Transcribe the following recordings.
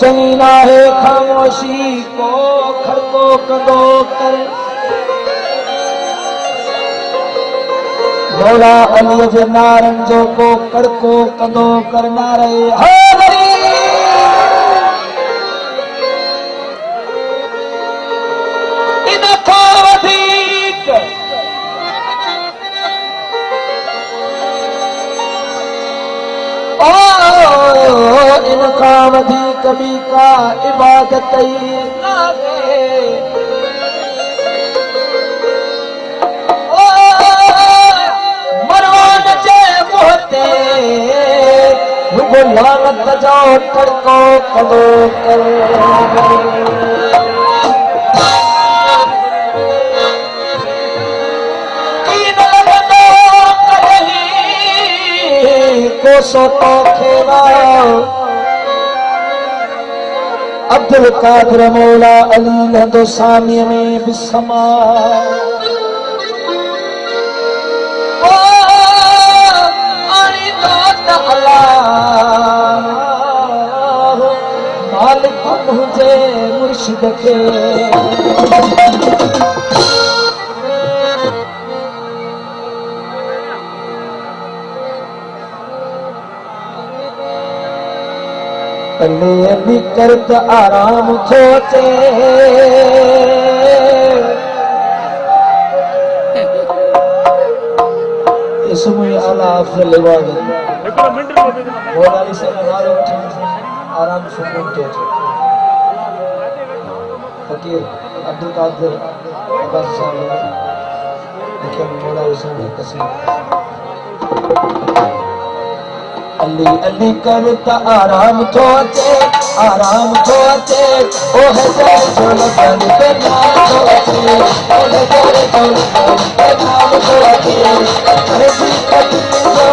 चंगीना है खामोशी को खड़को कंदो कर मौला अली जे नारन जो को कड़को कंदो करना रहे हरी इन खावधिक इन खावधिक भी का इबादत ही लागे लानत जाओ टड़को कदो कर कोसो तो खेवा अब्दुल कादिर मौला अली लहदो सामी में बिस्मा मालिक मुझे मुर्शिद के पल्ले भी करत आराम खोते इसमें आला अफजल इबादत बोलाली से नालो आराम सुकून थे फकीर अब्दुल कादिर अब्बास साहब लेकिन मौला हुसैन कसीम अली अली करता आराम थोते ओ है जय झोल बन पे नाम थोते ओ है जय झोल बन पे नाम थोते अरे जी कतली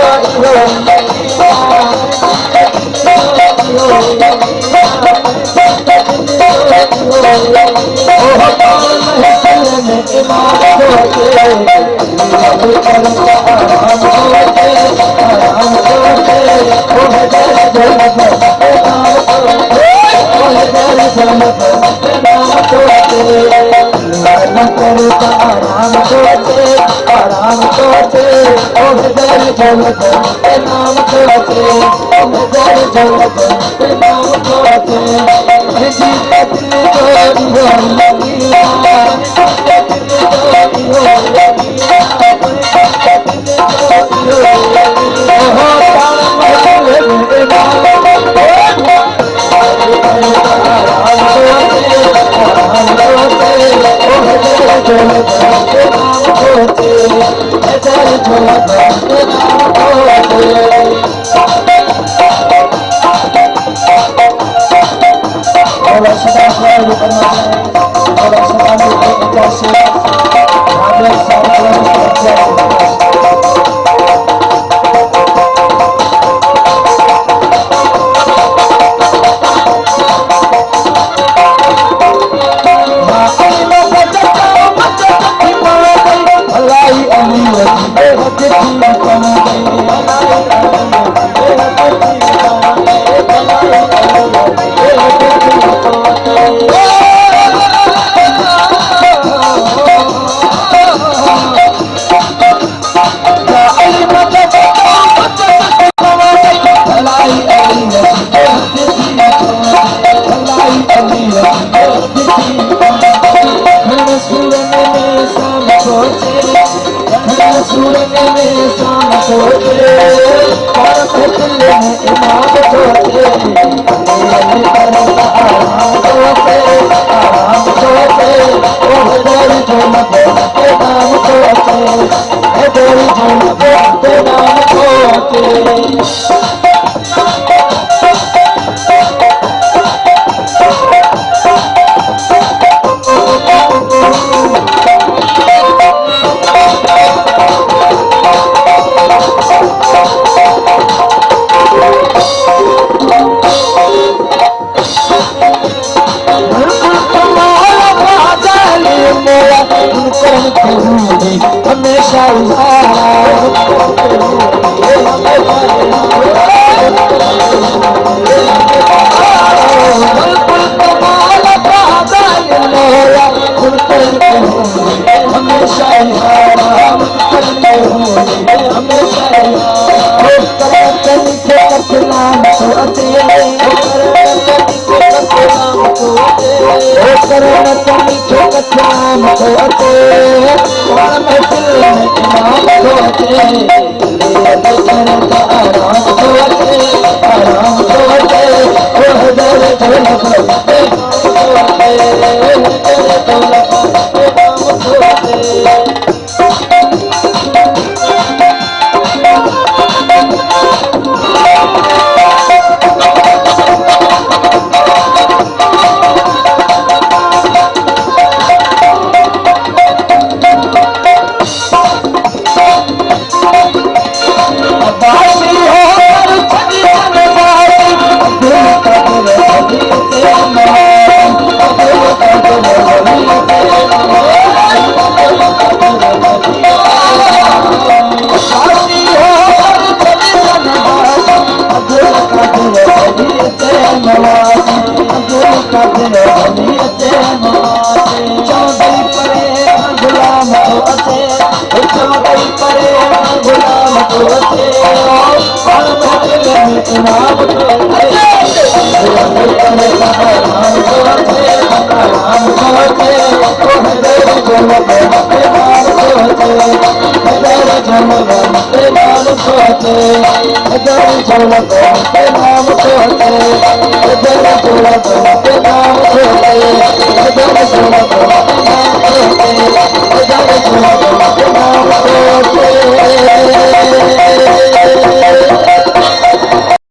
नाम खोते और महफिल में इमाम खोते आराम खोते आराम खोते ओ हजर दौलत खोते नाम